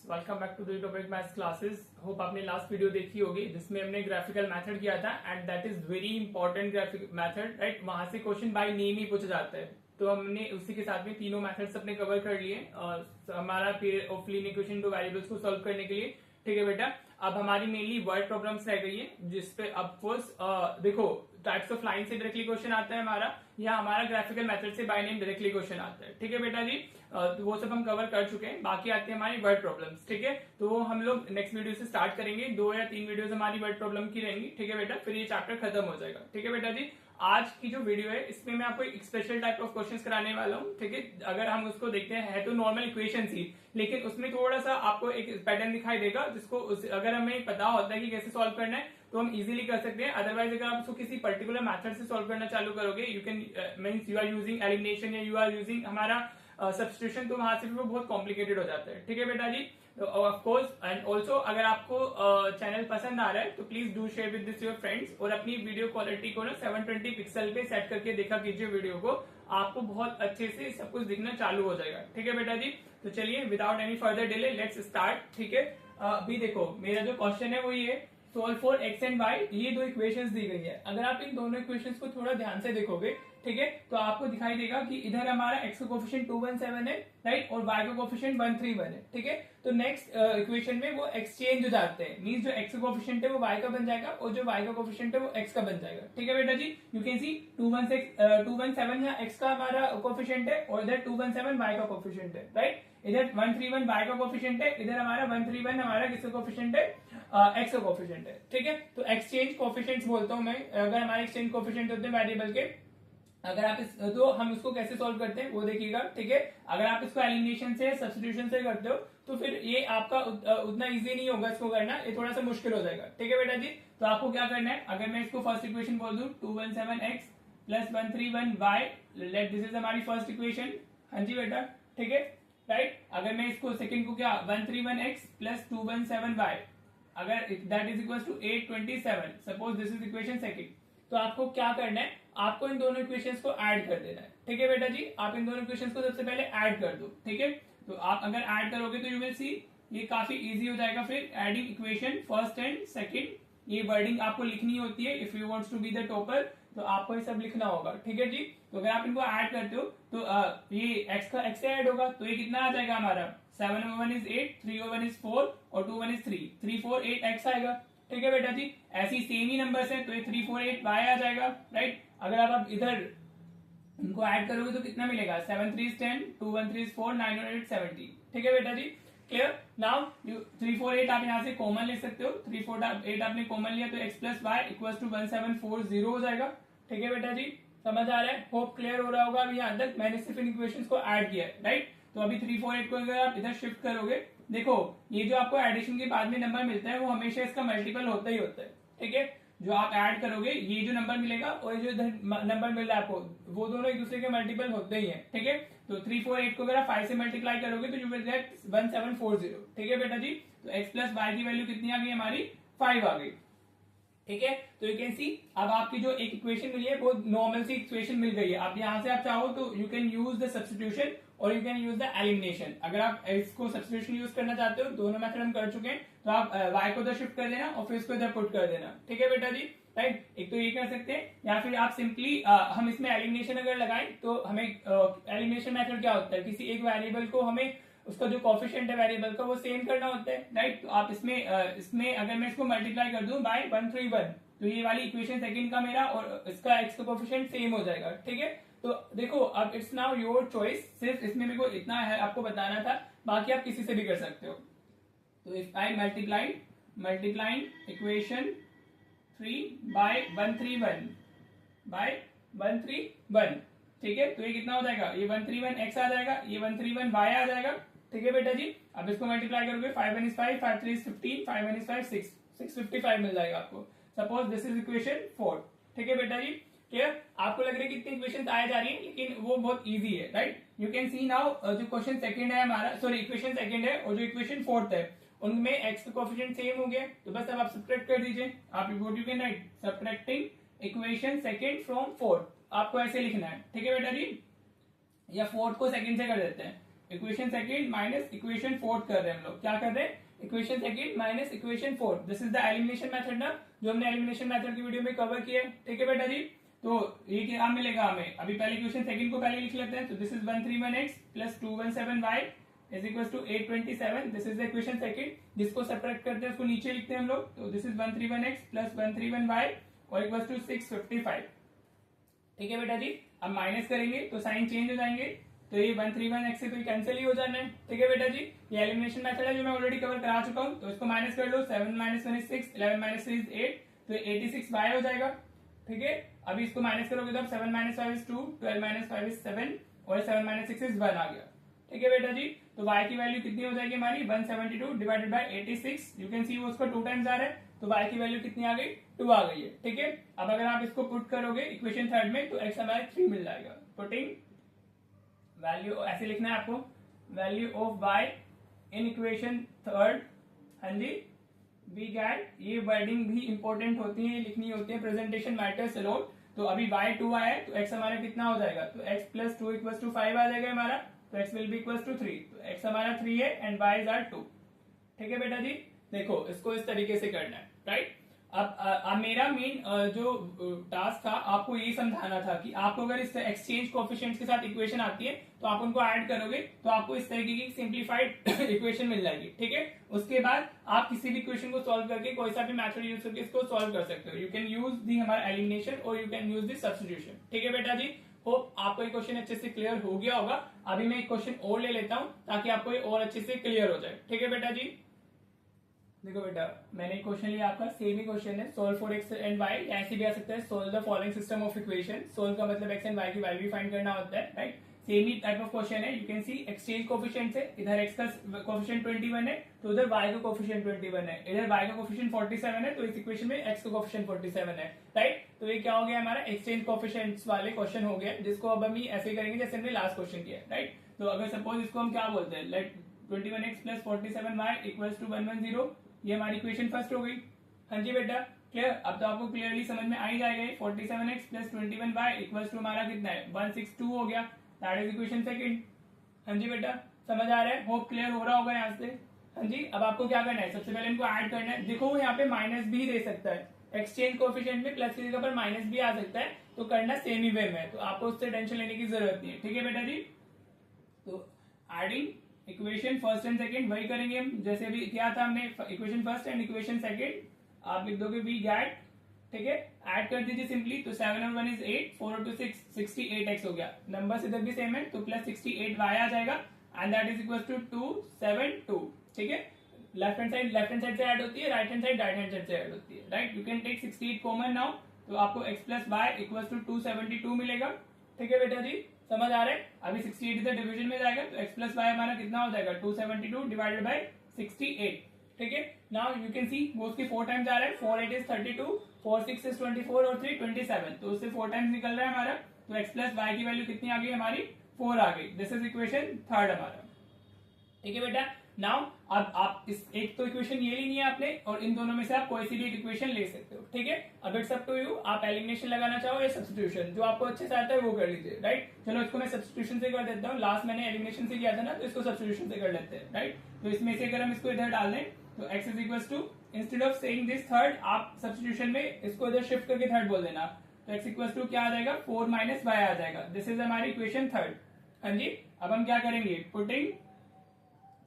Welcome back to the topic maths classes. Hope आपने last video देखी होगी जिसमें हमने ग्राफिकल मेथड किया था and that is very important graphic method, right. वहां से क्वेश्चन बाय नेम ही पूछा जाता है, तो हमने उसी के साथ में तीनों मेथड्स अपने कवर कर लिए हमारा pair of linear equation two variables को सॉल्व करने के लिए। ठीक है बेटा, अब हमारी मेनली वर्ड प्रॉब्लम्स रह गई है जिसपे अब फर्स्ट देखो टाइप्स ऑफ लाइन से डायरेक्टली क्वेश्चन आता है हमारा, या हमारा ग्राफिकल मेथड से बाय नेम डायरेक्टली क्वेश्चन आता है। ठीक है बेटा जी, तो वो सब हम कवर कर चुके हैं। बाकी आते हैं हमारी वर्ड प्रॉब्लम्स। ठीक है, तो वो हम लोग नेक्स्ट वीडियो से स्टार्ट करेंगे। 2 या 3 वीडियोस हमारी वर्ड प्रॉब्लम की रहेंगी। ठीक है बेटा, फिर ये चैप्टर खत्म हो जाएगा। ठीक है बेटा जी, आज की जो वीडियो है इसमें मैं आपको एक स्पेशल टाइप ऑफ क्वेश्चंस कराने वाला हूँ। ठीक है, अगर हम उसको देखते हैं है तो नॉर्मल इक्वेशंस ही, लेकिन उसमें थोड़ा सा आपको एक पैटर्न दिखाई देगा जिसको अगर हमें पता होता है कि कैसे सॉल्व करना है तो हम इजीली कर सकते हैं। अदरवाइज अगर आप उसको किसी पर्टिकुलर मेथड से सॉल्व करना चालू करोगे, you can means you are using elimination या यू आर यूजिंग हमारा सब्स्टिट्यूशन, तो वहां से भी वो बहुत कॉम्प्लिकेटेड हो जाता है। ठीक है बेटा जी, ऑफ कोर्स एंड ऑल्सो अगर आपको चैनल पसंद आ रहा है तो please do share with this your friends, और अपनी वीडियो क्वालिटी को ना 720 पिक्सल पे सेट करके देखा कीजिए वीडियो को, आपको बहुत अच्छे से सब कुछ दिखना चालू हो जाएगा। ठीक है बेटा जी, तो चलिए without any further delay let's start. ठीक है, अभी देखो मेरा जो क्वेश्चन है वो ये solve for x and Y, ये 2 इक्वेशंस दी गई है। अगर आप इन दोनों इक्वेशंस को थोड़ा ध्यान से देखोगे, ठीक है, तो आपको दिखाई देगा कि इधर हमारा एक्स का कोफिशिएंट 217 है, राइट, और वाई का कोफिशिएंट 131 है। ठीक है, तो नेक्स्ट इक्वेशन में वो एक्सचेंज हो जाते हैं, मींस जो एक्स का कोफिशिएंट है वो वाई का बन जाएगा और जो वाई का कोफिशिएंट है वो एक्स का बन जाएगा। ठीक है बेटा जी, यू कैन सी 217 यहाँ एक्स का हमारा कोफिशिएंट है और इधर 217 वाई का कोफिशिएंट है, राइट। इधर 131 वाई का कोफिशिएंट है, इधर हमारा 131 हमारा किसका कोफिशिएंट है, एक्स का कोफिशिएंट है। ठीक है, तो एक्सचेंज कोफिशिएंट्स बोलता हूं मैं, अगर हमारे एक्सचेंज कोफिशिएंट होते हैं वेरिएबल के, अगर आप तो हम इसको कैसे सॉल्व करते हैं वो देखिएगा। ठीक है, अगर आप इसको एलिमिनेशन से सब्स्टिट्यूशन से करते हो तो फिर ये आपका उतना इजी नहीं होगा इसको करना, ये थोड़ा सा मुश्किल हो जाएगा। ठीक है बेटा जी, तो आपको क्या करना है, अगर मैं इसको फर्स्ट इक्वेशन बोल दूं 217x plus 131y, let this is हमारी फर्स्ट इक्वेशन। हाँ जी बेटा, ठीक है, राइट। अगर मैं इसको सेकंड को क्या 131x प्लस 217y, अगर that is equal to 827, suppose this is equation second, तो आपको क्या करना है, आपको इन दोनों इक्वेशंस को ऐड कर देना है। ठीक है बेटा जी, आप इन दोनों इक्वेशंस को सबसे पहले ऐड कर दो। ठीक है, तो आप अगर ऐड करोगे तो यू विल सी ये काफी इजी हो जाएगा। फिर adding equation first and second, ये वर्डिंग आपको लिखनी होती है। If you wants to be the topper तो आपको ये सब लिखना होगा। ठीक है जी, तो अगर आप इनको ऐड करते हो तो ये एक्स का एक्स से ऐड होगा, तो ये कितना आ जाएगा हमारा 7 over 1 is 8, 3 over 1 is 4 और 2 1 is 3, 3 4 8 x आएगा। ठीक है बेटा जी, ऐसी सेम ही नंबर्स है तो ये 3 4 8 y आ जाएगा, राइट। अगर आप इधर इनको ऐड करोगे तो कितना मिलेगा, 7 3 is 10, 2 1 3 is 4, 9 और 8 70। ठीक है बेटा जी, क्लियर। नाउ 3 4 8 आप यहाँ से कॉमन ले सकते हो, 3 4 8 आपने कॉमन लिया तो x plus Y equal to 1740 हो जाएगा। ठीक है बेटा जी, समझ आ रहा है, होप क्लियर हो रहा होगा अभी यहाँ तक। मैंने सिर्फ इन इक्वेशंस को ऐड किया है, राइट। तो अभी 3 4 8 को अगर आप इधर शिफ्ट करोगे, देखो ये जो आपको एडिशन के बाद में नंबर मिलता है वो हमेशा इसका मल्टीपल होता ही होता है। ठीक है, जो आप ऐड करोगे ये जो नंबर मिलेगा और जो इधर नंबर मिल रहा है आपको, वो दोनों एक दूसरे के मल्टीपल होते ही हैं। ठीक है, तो 3 4 8 को अगर आप 5 से मल्टीप्लाई करोगे तो यू विल गेट 1740। ठीक है बेटा जी, तो x प्लस वाई की वैल्यू कितनी आ गई हमारी, 5 आ गई। ठीक है, तो यू कैन सी अब आपकी जो एक इक्वेशन मिली है वो नॉर्मल सी इक्वेशन मिल गई है। अब यहाँ से आप चाहो तो you can use the substitution और you can use the elimination. अगर आप इसको सब्स्टिट्यूशन यूज करना चाहते हो, दोनों मेथड हम कर चुके हैं, तो आप y को इधर शिफ्ट कर देना और फिर इसको इधर पुट कर देना। ठीक है बेटा जी, राइट। एक तो ये कर सकते हैं, या फिर आप सिंपली हम इसमें एलिमिनेशन अगर लगाएं तो हमें एलिमिनेशन मेथड क्या होता है, किसी एक वेरिएबल को हमें उसका जो कोफिशिएंट है वेरिएबल का वो सेम करना होता है, राइट। तो आप इसमें अगर मैं इसको मल्टीप्लाई कर दूं बाय 131 तो ये वाली इक्वेशन सेकंड का मेरा और इसका एक्स का कोफिशिएंट सेम हो जाएगा। ठीक है, तो देखो अब इट्स नाउ योर चॉइस, सिर्फ इसमें मेरे को इतना है आपको बताना था, बाकी आप किसी से भी कर सकते हो। तो if I multiplying equation 3 by 131, ठीक है, तो ये कितना हो जाएगा, ये 131 x आ जाएगा, ये 131 y आ जाएगा। ठीक है बेटा जी, अब इसको मल्टीप्लाई करोगे 5 1 is 5, 5 3 is 15, 5 1 is 5, 655 मिल जाएगा आपको। Suppose this is equation 4। ठीक है बेटा जी, क्लियर। आपको लग रहा है कि इतनी इक्वेशन आए जा रही है लेकिन वो बहुत इजी है, right. You can C now जो क्वेश्चन सेकंड है हमारा, सॉरी इक्वेशन सेकंड है और जो इक्वेशन फोर्थ है उनमें एक्स का कोफिशिएंट सेम हो गया, तो बस अब आप सब्ट्रैक्ट कर दीजिए। आप what you can write, subtracting equation second from fourth, आपको ऐसे लिखना है। ठीक है बेटा जी, या फोर्थ को सेकंड से कर देते हैं, equation second minus equation fourth कर रहे हैं हम लोग, क्या कर रहे हैं, equation second minus equation fourth. This is the elimination method ना, जो हमने एलिमिनेशन मेथड की वीडियो में कवर किया है, ठीक है बेटा जी। तो ये क्या मिलेगा हमें, अभी पहले इक्वेशन सेकंड को पहले लिख लेते हैं। तो this is 131x plus 217y is equal to 827। This is the equation second, जिसको सब्ट्रैक्ट करते हैं उसको नीचे लिखते हैं हम लोग। तो this is 131x plus 131y और इक्वल टू 655, ठीक है बेटा जी। अब माइनस करेंगे तो साइन चेंज हो जाएंगे, तो ये 131x से तो कैंसिल ही हो जाना है, ठीक है बेटा जी। ये एलिमिनेशन मेथड है जो मैं ऑलरेडी कवर करा चुका हूँ। तो इसको माइनस कर लो, 7 माइनस 1 इज 6, 11 माइनस 3 इज 8, तो 86y हो जाएगा, ठीक है। अभी इसको माइनस करोगे तो 7 माइनस 5 इज 2, 12 माइनस 5 इज 7 और 7 माइनस 6 इज 1 आ गया, ठीक है बेटा जी। तो y की वैल्यू कितनी हो जाएगी हमारी, 172 डिवाइडेड बाय 86। यू कैन सी वो उसको 2 टाइम्स आ रहा है, तो y की वैल्यू कितनी आ गई, 2 आ गई है, ठीक है। अब अगर आप इसको पुट करोगे इक्वेशन थर्ड में तो x हमारा 3 मिल जाएगा। पुटिंग वैल्यू ऐसे लिखना है आपको, value of y in equation third, हाँ जी, वी गेट, ये वर्डिंग भी इंपॉर्टेंट होती है, लिखनी होती है, प्रेजेंटेशन मैटर्स अ लॉट। तो अभी y 2 आया है तो x हमारा कितना हो जाएगा, तो x प्लस 2 इक्वल्स टू 5 आ जाएगा हमारा, तो x will be equals to 3, तो x हमारा 3 है एंड y इज आर 2, ठीक है बेटा जी। देखो इसको इस तरीके से करना है, राइट। अब मेरा मेन जो टास्क था आपको ये समझाना था कि आपको अगर इस एक्सचेंज कोएफिशिएंट्स के साथ इक्वेशन आती है तो आप उनको ऐड करोगे तो आपको इस तरीके की सिंप्लीफाइड इक्वेशन मिल जाएगी, ठीक है। उसके बाद आप किसी भी इक्वेशन को सॉल्व करके कोई सा भी मेथड यूज करके इसको सॉल्व कर सकते हो। यू कैन यूज दी हमारा एलिमिनेशन और you can use the substitution, ठीक है बेटा जी। होप आपको ये क्वेश्चन अच्छे से क्लियर हो गया होगा। अभी मैं एक क्वेश्चन और ले लेता हूं ताकि आपको ये और अच्छे से क्लियर हो जाए, ठीक है बेटा जी। देखो बेटा मैंने एक क्वेश्चन लिया आपका, सेम ही क्वेश्चन है, solve for x and y, ऐसे भी आ सकता है solve the following system of equation. Solve का मतलब एक्स एंड वाई की वैल्यू फाइंड करना होता है, राइट। सेम ही टाइप ऑफ क्वेश्चन है। You can see exchange coefficients है, इधर एक्स का कोएफिशिएंट 21 है तो उधर वाई का कोएफिशिएंट 21 है, इधर वाई का कोएफिशिएंट 47 है तो इस इक्वेशन में एक्स का कोएफिशिएंट 47 है, राइट। तो ये क्या हो गया हमारा एक्सचेंज कोएफिशिएंट्स वाले क्वेश्चन हो गया, जिसको अब हम ऐसे करेंगे जैसे हमने लास्ट क्वेश्चन किया, राइट। तो अगर सपोज इसको हम क्या बोलते हैं, late 21x plus 47y equals to 110, ये हमारी इक्वेशन फर्स्ट हो गई, हाँ जी बेटा क्लियर। अब तो आपको क्लियरली समझ में आ ही जाएगा। 47x plus 21y equals to हमारा कितना है, 162 हो गया, दैट इज इक्वेशन सेकंड, हाँ जी बेटा समझ आ रहा है, होप क्लियर हो रहा होगा यहाँ से, हाँ जी। अब आपको क्या करना है, सबसे पहले इनको ऐड करना है। देखो यहाँ पे माइनस भी दे सकता है, एक्सचेंज कोएफिशिएंट में प्लस की जगह पर माइनस भी आ सकता है, तो करना सेम ही वे में, तो आपको उससे टेंशन लेने की जरूरत नहीं है, ठीक है बेटा जी। तो adding equation first and second वही करेंगे हम जैसे अभी क्या था, हमने equation first and equation second आप लिख दोगे वी गेट, ठीक है। ऐड कर दीजिए सिंपली, तो 7 और 1 इज 8, 4 और 2 6, 68x हो गया। नंबर्स इधर भी सेम है तो प्लस 68y आ जाएगा and that is equal to 272, ठीक है। लेफ्ट हैंड साइड से ऐड होती है, राइट हैंड साइड से ऐड होती है, right. You can take 68 common now, तो आपको x plus Y equal to 272 मिलेगा, ठीक है बेटा जी समझ आ रहा है। अभी 68 इधर डिवीजन में जाएगा तो x प्लस वाई हमारा कितना हो जाएगा, 272 डिवाइडेड बाय 68, ठीक है। नाउ यू कैन सी वो उसके 4 टाइम्स आ रहा है, 4 8 इज 32, 4 6 इज 24 और 3 27, तो उससे 4 टाइम्स निकल रहा है हमारा, तो x प्लस वाई की वैल्यू कितनी आ गई हमारी, 4 आ गई। दिस इज इक्वेशन थर्ड हमारा, ठीक है बेटा। नाउ अब आप इस एक तो इक्वेशन ये लेनी है आपने और इन दोनों में से आप कोई सी भी एक इक्वेशन ले सकते हो, ठीक है। अब इट्स अप टू यू, आप एलिमिनेशन लगाना चाहो या सब्स्टिट्यूशन, जो आपको अच्छे से आता है वो कर लीजिए, राइट। चलो इसको मैं सब्स्टिट्यूशन से कर देता हूँ, लास्ट मैंने एलिमिनेशन से किया था ना, तो इसको सब्स्टिट्यूशन से कर लेते हैं, राइट। तो इसमें से अगर हम इसको इधर डाल दें तो x is equal to, instead of saying this third, आप सब्स्टिट्यूशन में इसको इधर शिफ्ट करके थर्ड बोल देना, तो x इक्वल टू क्या आ जाएगा, 4 माइनस y आ जाएगा। दिस इज हमारी इक्वेशन थर्ड, हाँ जी। अब हम क्या करेंगे, पुटिंग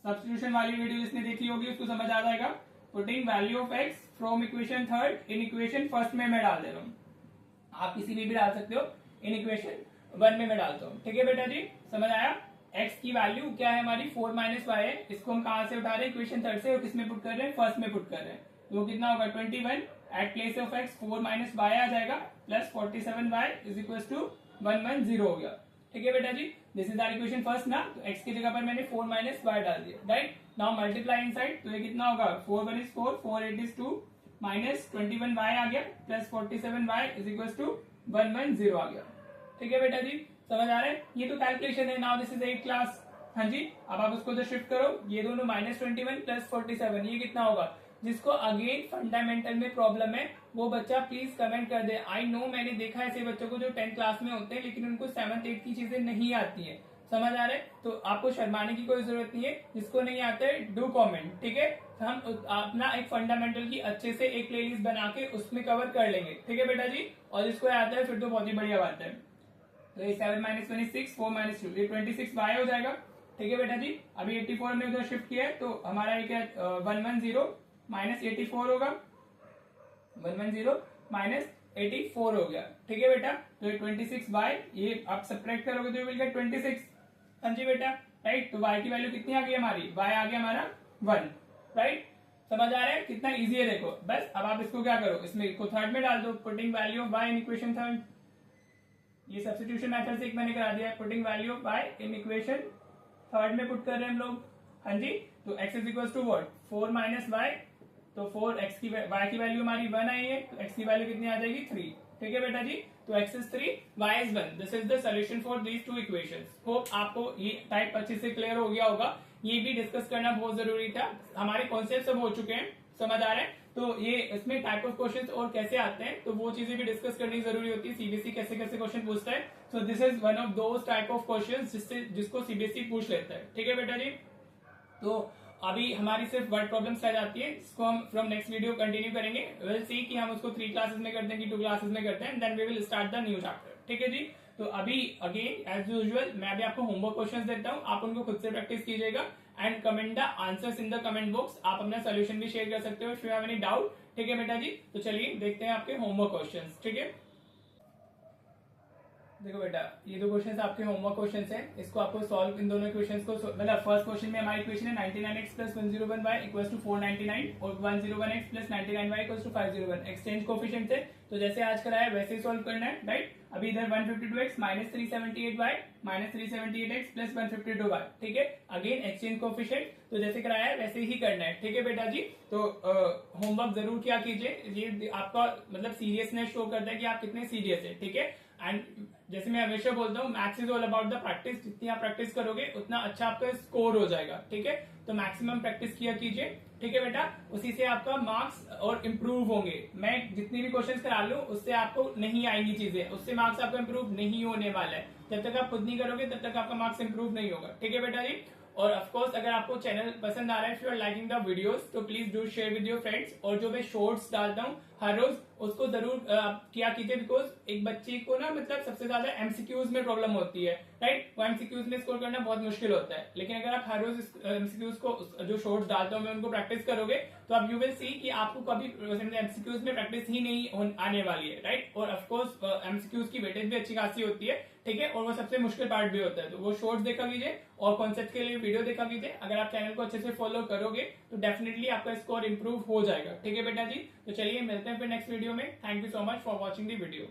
सब्स्टिट्यूशन वाली वीडियो जिसने देखी होगी उसको समझ आ जाएगा। Putting value of x from equation third in equation first में मैं डाल दे रहा हूँ, आप किसी में भी डाल सकते हो, इन इक्वेशन वन में मैं डालता हूँ, ठीक है बेटा जी समझ आया। x की वैल्यू क्या है हमारी, 4 माइनस वाई है, इसको हम कहां से उठा रहे हैं, इक्वेशन थर्ड से, और किसमें पुट कर रहे हैं, फर्स्ट में पुट कर रहे हैं, तो वो कितना होगा 21, at place of x 4 minus y आ जाएगा plus 47y is equal to 110 हो गया, ठीक है बेटा जी। This is our equation first ना, तो x की जगह पर मैंने 4 माइनस वाई डाल दिया, राइट। नाउ मल्टीप्लाई इनसाइड, तो ये कितना होगा, 4 1 इज 4, 4 8 इज 2, माइनस 21y आ गया plus 47y is equal to 110 आ गया, ठीक है बेटा जी समझ आ रहा है। ये तो कैलकुलेशन है, नाउ दिस इज 8 क्लास, हाँ जी। अब आप उसको जो शिफ्ट करो, ये दोनों -21 प्लस 47, ये कितना होगा। जिसको अगेन फंडामेंटल में प्रॉब्लम है वो बच्चा प्लीज कमेंट कर दे। आई नो मैंने देखा ऐसे बच्चों को जो 10th क्लास में होते हैं लेकिन उनको 7th 8th की चीजें नहीं आती है। समझ आ रहा है? तो आपको शर्माने की कोई जरूरत नहीं है, जिसको नहीं आता है डू कमेंट, ठीक है? हम अपना एक फंडामेंटल की अच्छे से एक प्लेलिस्ट बना के उसमें कवर कर लेंगे, ठीक है बेटा जी? और जिसको आता है फिर तो बहुत ही बढ़िया बात है। तो ये 7 - 26 4 - 2 ये 26 बाय हो जाएगा, ठीक है बेटा जी? अभी 84 में उधर शिफ्ट किया है तो हमारा ये क्या 110 माइनस 84 होगा, 110 माइनस 84 हो गया, ठीक है बेटा? तो ये 26 बाय ये आप सब्ट्रैक्ट करोगे तो विल गेट 26। हाँ जी बेटा, राइट? तो y की वैल्यू कितनी आ गई हमारी? y आ गया हमारा 1, राइट? समझ आ रहा है? कितना इजी है देखो। बस अब आप इसको क्या करो, इसमें को थर्ड में डाल दो, putting value of y in equation third. ये सब्स्टिट्यूशन मेथड से एक मैंने करा दिया, putting value of y in equation third में पुट कर रहे हैं हम लोग। हाँ जी, तो x is equal to what 4 minus Y, तो 4x की y की वैल्यू हमारी 1 आई है, तो x की वैल्यू कितनी आ जाएगी 3, ठीक है बेटा जी? तो x is 3 y is 1। This is the solution for these two equations. Hope आपको ये टाइप अच्छे से क्लियर हो गया होगा। ये भी डिस्कस करना बहुत जरूरी था, हमारे कॉन्सेप्ट सब हो चुके हैं, समझ आ रहे हैं? तो ये इसमें टाइप ऑफ क्वेश्चंस और कैसे आते हैं तो वो चीजें भी डिस्कस करनी जरूरी होती है। सीबीएसई कैसे कैसे क्वेश्चन पूछता है, so this is one of those type of questions जिसको सीबीएसई पूछ लेता है, ठीक है बेटा जी? तो अभी हमारी सिर्फ वर्ड प्रॉब्लम्स रह जाती है, जिसको हम फ्रॉम नेक्स्ट वीडियो कंटिन्यू करेंगे। विल सी कि हम उसको 3 क्लासेस में करते हैं कि 2 क्लासेस में करते हैं, then we will start the new chapter, ठीक है जी? तो अभी अगेन एज यूजुअल मैं भी आपको होमवर्क क्वेश्चंस देता हूं, आप उनको खुद से प्रैक्टिस कीजिएगा and comment the answers in the comment box. आप अपना सोल्यूशन भी शेयर कर सकते हो if you have any doubt, ठीक है बेटा जी? तो चलिए देखते हैं आपके होमवर्क क्वेश्चंस, ठीक है? देखो बेटा, ये 2 क्वेश्चंस आपके होमवर्क क्वेश्चंस हैं, इसको आपको सॉल्व इन दोनों इक्वेशंस को, मतलब फर्स्ट क्वेश्चन में हमारी इक्वेशन है 99x plus 101y equals to 499 और 101x plus 99y equals to 501 exchange coefficient है। तो जैसे आज कराया वैसे ही सॉल्व करना है, राइट? अभी इधर 152x minus 378y minus 378x plus 152y, ठीक है? अगेन एक्सचेंज कोफिशिएंट, तो जैसे कराया है वैसे ही करना है, ठीक है बेटा जी? तो होमवर्क जरूर क्या कीजिए, ये आपका मतलब सीरियसनेस शो करता है कि आप कितने सीरियस है, ठीक है? एंड जैसे मैं हमेशा बोलता हूँ maths is all about the practice, जितनी आप प्रैक्टिस करोगे उतना अच्छा आपका स्कोर हो जाएगा, ठीक है? तो मैक्सिमम प्रैक्टिस किया कीजिए, ठीक है बेटा? उसी से आपका मार्क्स और इम्प्रूव होंगे। मैं जितनी भी क्वेश्चंस करा लूं उससे आपको नहीं आएंगी चीजें, उससे मार्क्स आपका इम्प्रूव नहीं होने वाला है। जब तक आप खुद नहीं करोगे तब तक आपका मार्क्स इम्प्रूव नहीं होगा, ठीक है बेटा जी? और ऑफ कोर्स अगर आपको चैनल पसंद आ रहा है, if you are liking the videos, तो please do share with your friends. और जो मैं शॉर्ट्स डालता हूँ हर रोज उसको जरूर किया कीजिए, बिकॉज एक बच्चे को ना मतलब सबसे ज्यादा एमसीक्यूज में प्रॉब्लम होती है, राइट? वो एमसीक्यूज में स्कोर करना बहुत मुश्किल होता है, लेकिन अगर आप हर रोज एमसीक्यूज को जो शॉर्ट्स डालता हूँ मैं उनको प्रैक्टिस करोगे तो आप यू विल सी कि आपको कभी एमसीक्यूज में प्रैक्टिस ही नहीं आने वाली है, राइट? और ऑफकोर्स एमसीक्यूज की वेटेज भी अच्छी खासी होती है, ठीक है? और वो सबसे मुश्किल पार्ट भी होता है, तो वो शॉर्ट्स देखा कीजिए और कॉन्सेप्ट के लिए वीडियो देखा कीजिए। अगर आप चैनल को अच्छे से फॉलो करोगे तो डेफिनेटली आपका स्कोर इंप्रूव हो जाएगा, ठीक है बेटा जी? तो चलिए मिलते हैं फिर नेक्स्ट वीडियो में। Thank you so much for watching the video.